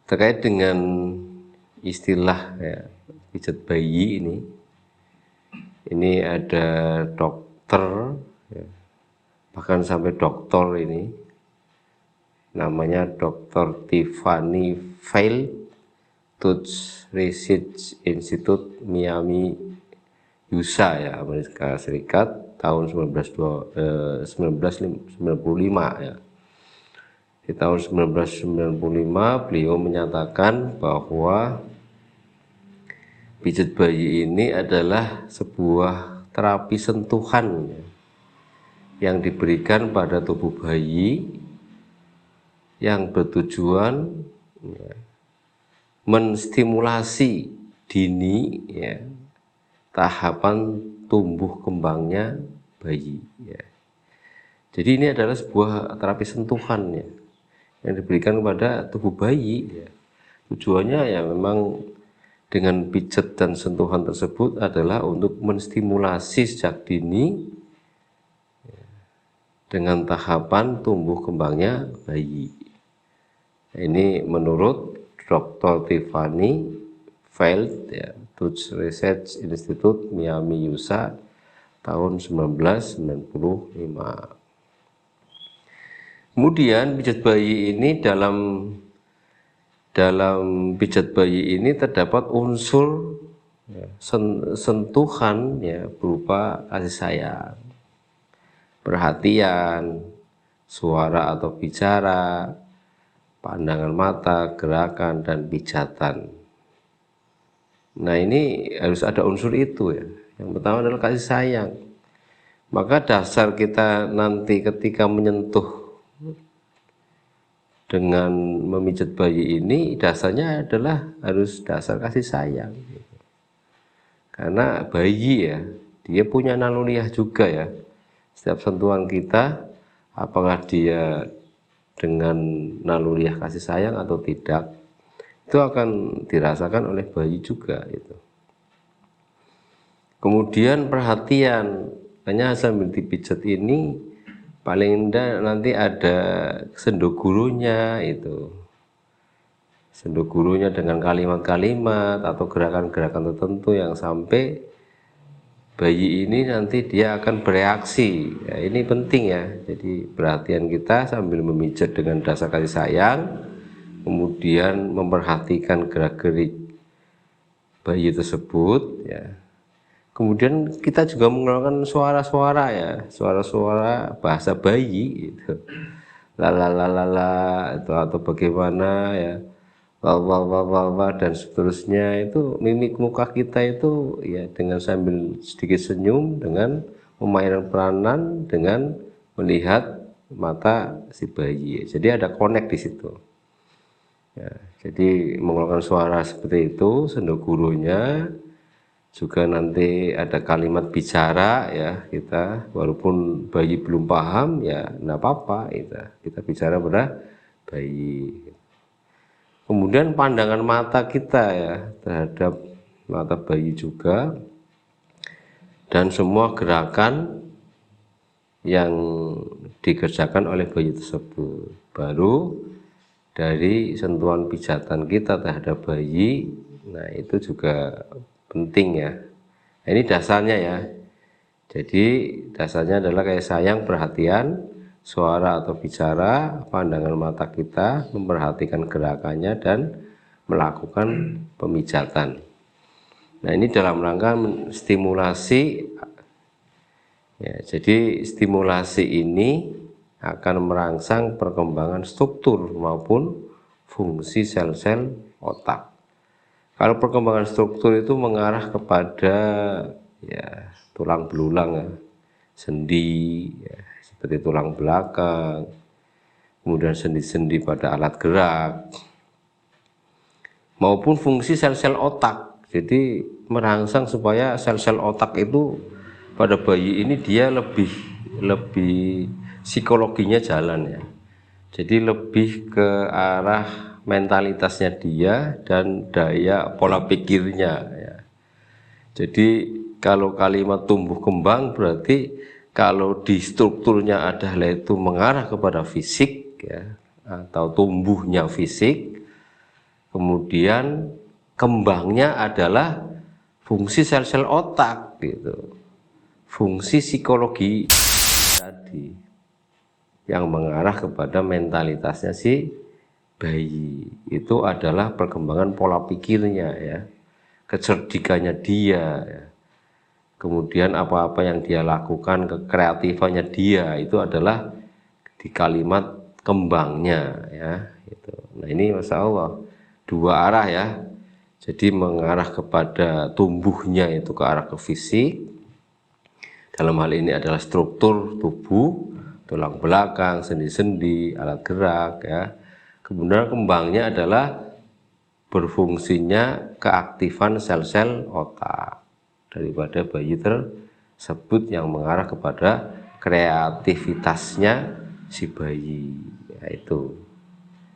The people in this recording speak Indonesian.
terkait dengan istilah ya, pijat bayi ini ada dokter ya, bahkan sampai doktor ini namanya Dr. Tiffany Veil, Tufts Research Institute Miami USA ya, Amerika Serikat tahun 1995 ya. Di tahun 1995 beliau menyatakan bahwa pijat bayi ini adalah sebuah terapi sentuhan yang diberikan pada tubuh bayi yang bertujuan menstimulasi dini ya, tahapan tumbuh kembangnya bayi ya. Jadi ini adalah sebuah terapi sentuhan ya, yang diberikan kepada tubuh bayi ya. Tujuannya ya memang dengan pijat dan sentuhan tersebut adalah untuk menstimulasi sejak dini ya, dengan tahapan tumbuh kembangnya bayi. Ini menurut Dr. Tiffany Veil ya, Tufts Research Institute Miami USA tahun 1995. Kemudian pijat bayi ini dalam pijat bayi ini terdapat unsur ya, sentuhan ya, berupa kasih sayang, perhatian, suara atau bicara, pandangan mata, gerakan, dan pijatan. Nah ini harus ada unsur itu ya. Yang pertama adalah kasih sayang. Maka dasar kita nanti ketika menyentuh dengan memijat bayi ini dasarnya adalah harus dasar kasih sayang. Karena bayi ya, dia punya naluriah juga ya. Setiap sentuhan kita, apakah dia dengan naluriah kasih sayang atau tidak, itu akan dirasakan oleh bayi juga itu. Kemudian perhatian, hanya sambil dipijat ini paling enggak nanti ada sendu gurunya itu. Sendu gurunya dengan kalimat-kalimat atau gerakan-gerakan tertentu yang sampai bayi ini nanti dia akan bereaksi. Ya, ini penting ya. Jadi perhatian kita sambil memijat dengan dasar kasih sayang, kemudian memperhatikan gerak-gerik bayi tersebut ya. Kemudian kita juga mengeluarkan suara-suara ya, suara-suara bahasa bayi gitu. La itu atau bagaimana ya. Wah dan seterusnya, itu mimik muka kita itu ya dengan sambil sedikit senyum, dengan memainkan peranan, dengan melihat mata si bayi. Jadi ada connect di situ. Ya, jadi mengeluarkan suara seperti itu, sendu gurunya, juga nanti ada kalimat bicara ya, kita walaupun bayi belum paham ya enggak apa-apa, kita bicara pada bayi. Kemudian pandangan mata kita ya terhadap mata bayi juga, dan semua gerakan yang dikerjakan oleh bayi tersebut. Baru dari sentuhan pijatan kita terhadap bayi, nah itu juga penting ya. Nah, ini dasarnya ya. Jadi dasarnya adalah kayak sayang, perhatian, suara atau bicara, pandangan mata kita, memperhatikan gerakannya, dan melakukan pemijatan. Nah ini dalam rangka stimulasi ya. Jadi stimulasi ini akan merangsang perkembangan struktur maupun fungsi sel-sel otak. Kalau perkembangan struktur itu mengarah kepada ya tulang belulang ya, sendi ya, seperti tulang belakang, kemudian sendi-sendi pada alat gerak, maupun fungsi sel-sel otak. Jadi merangsang supaya sel-sel otak itu pada bayi ini dia lebih psikologinya jalan ya. Jadi lebih ke arah mentalitasnya dia dan daya pola pikirnya ya. Jadi kalau kalimat tumbuh kembang berarti kalau di strukturnya adalah itu mengarah kepada fisik ya, atau tumbuhnya fisik, Kemudian kembangnya adalah fungsi sel-sel otak gitu. Fungsi psikologi tadi yang mengarah kepada mentalitasnya si bayi. Itu adalah perkembangan pola pikirnya ya. Kecerdikannya dia ya. Kemudian apa-apa yang dia lakukan, kekreatifannya dia itu adalah di kalimat kembangnya ya gitu. Nah ini Masya Allah dua arah ya, jadi mengarah kepada tumbuhnya itu ke arah ke fisik, dalam hal ini adalah struktur tubuh, tulang belakang, sendi-sendi, alat gerak ya. Kemudian kembangnya adalah berfungsinya keaktifan sel-sel otak daripada bayi tersebut yang mengarah kepada kreativitasnya si bayi, yaitu